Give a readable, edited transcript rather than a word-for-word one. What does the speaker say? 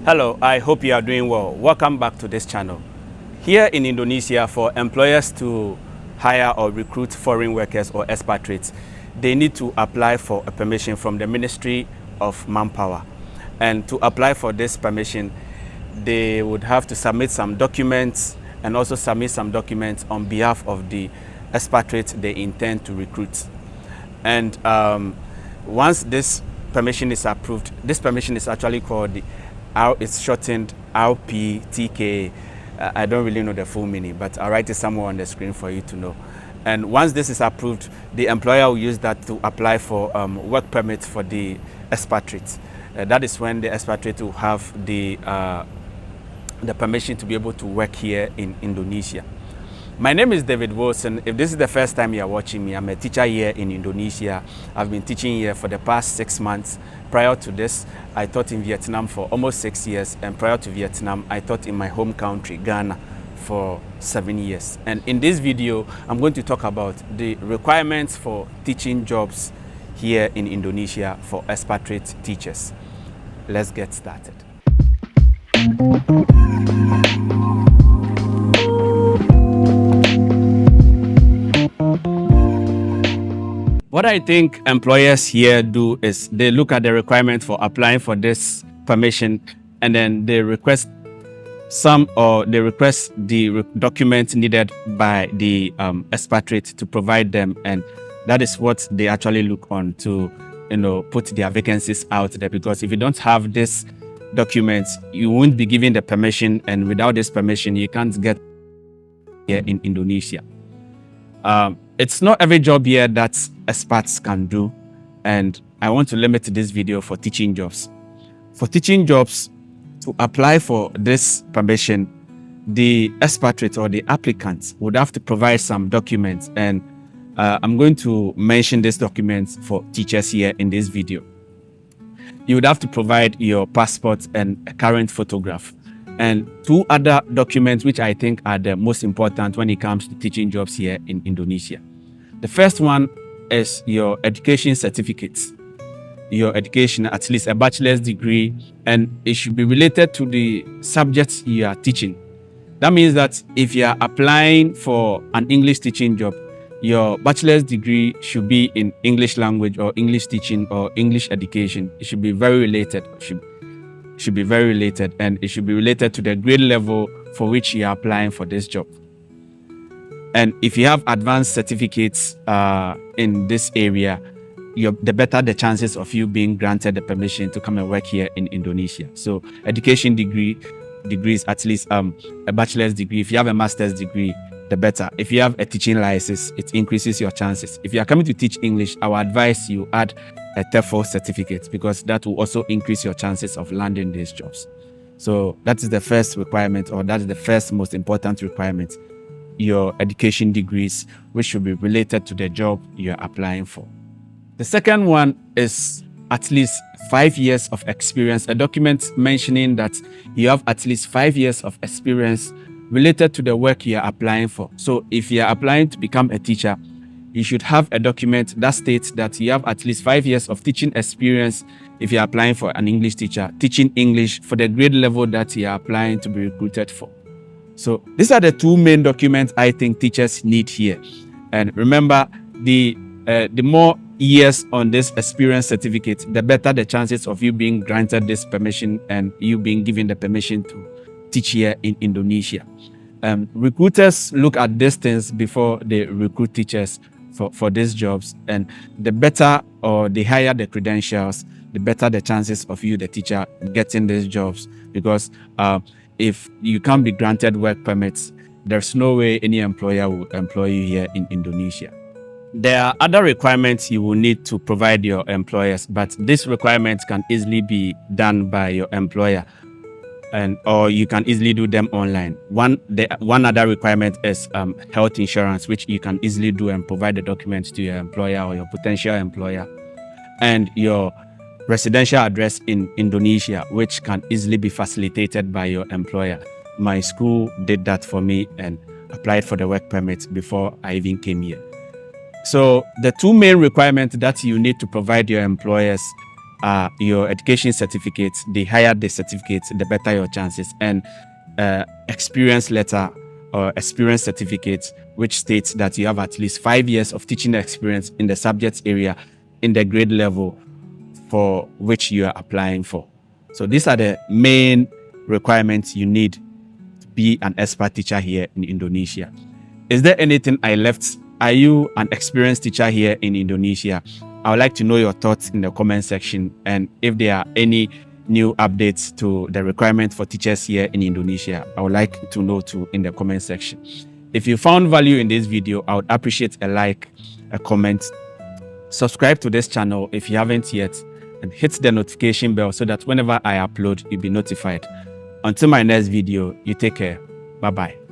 Hello, I hope you are doing well. Welcome back to this channel. Here in Indonesia, for employers to hire or recruit foreign workers or expatriates, they need to apply for a permission from the Ministry of Manpower. And to apply for this permission, they would have to submit some documents and also submit some documents on behalf of the expatriates they intend to recruit. And once this permission is approved, this permission is actually called it's shortened RPTK. I don't really know the full meaning, but I'll write it somewhere on the screen for you to know. And once this is approved, the employer will use that to apply for work permit for the expatriates. That is when the expatriate will have the permission to be able to work here in Indonesia. My name is David Wilson. If this is the first time you are watching me, I'm a teacher here in Indonesia. I've been teaching here for the past 6 months. Prior to this, I taught in Vietnam for almost 6 years. And prior to Vietnam, I taught in my home country, Ghana, for 7 years. And in this video, I'm going to talk about the requirements for teaching jobs here in Indonesia for expatriate teachers. Let's get started. What I think employers here do is they look at the requirement for applying for this permission, and then they request the documents needed by the expatriate to provide them, and that is what they actually look on to, put their vacancies out there. Because if you don't have this documents, you won't be given the permission, and without this permission, you can't get here in Indonesia. It's not every job here that expats can do, and I want to limit this video for teaching jobs. For teaching jobs, to apply for this permission, the expatriate or the applicant would have to provide some documents, and I'm going to mention these documents for teachers here in this video. You would have to provide your passport and a current photograph, and 2 other documents which I think are the most important when it comes to teaching jobs here in Indonesia. The first one is your education certificates. Your education, at least a bachelor's degree, and it should be related to the subjects you are teaching. That means that if you are applying for an English teaching job, your bachelor's degree should be in English language or English teaching or English education. It should be very related. Should be very related, and it should be related to the grade level for which you are applying for this job. And if you have advanced certificates in this area, the better the chances of you being granted the permission to come and work here in Indonesia. So education degrees, at least a bachelor's degree. If you have a master's degree, the better. If you have a teaching license, it increases your chances. If you are coming to teach English, I would advise you add a TEFL certificate, because that will also increase your chances of landing these jobs. So that is the first requirement, or that is the first most important requirement. Your education degrees, which should be related to the job you're applying for. The second one is at least 5 years of experience, a document mentioning that you have at least 5 years of experience related to the work you're applying for. So if you're applying to become a teacher, you should have a document that states that you have at least 5 years of teaching experience if you're applying for an English teacher, teaching English for the grade level that you're applying to be recruited for. So these are the 2 main documents I think teachers need here. And remember, the more years on this experience certificate, the better the chances of you being granted this permission and you being given the permission to teach here in Indonesia. Recruiters look at these things before they recruit teachers for these jobs, and the better or the higher the credentials, the better the chances of you, the teacher, getting these jobs. Because if you can't be granted work permits, there's no way any employer will employ you here in Indonesia. There are other requirements you will need to provide your employers, but these requirements can easily be done by your employer, or you can easily do them online. One other requirement is health insurance, which you can easily do and provide the documents to your employer or your potential employer, and your residential address in Indonesia, which can easily be facilitated by your employer. My school did that for me and applied for the work permit before I even came here. So the 2 main requirements that you need to provide your employers your education certificate. The higher the certificate, the better your chances. And experience letter or experience certificate, which states that you have at least 5 years of teaching experience in the subject area in the grade level for which you are applying for. So these are the main requirements you need to be an Expat teacher here in Indonesia. Is there anything I left? Are you an experienced teacher here in Indonesia? I would like to know your thoughts in the comment section, and if there are any new updates to the requirement for teachers here in Indonesia, I would like to know too in the comment section. If you found value in this video, I would appreciate a like, a comment, subscribe to this channel if you haven't yet, and hit the notification bell so that whenever I upload, you'll be notified. Until my next video, you take care. Bye-bye.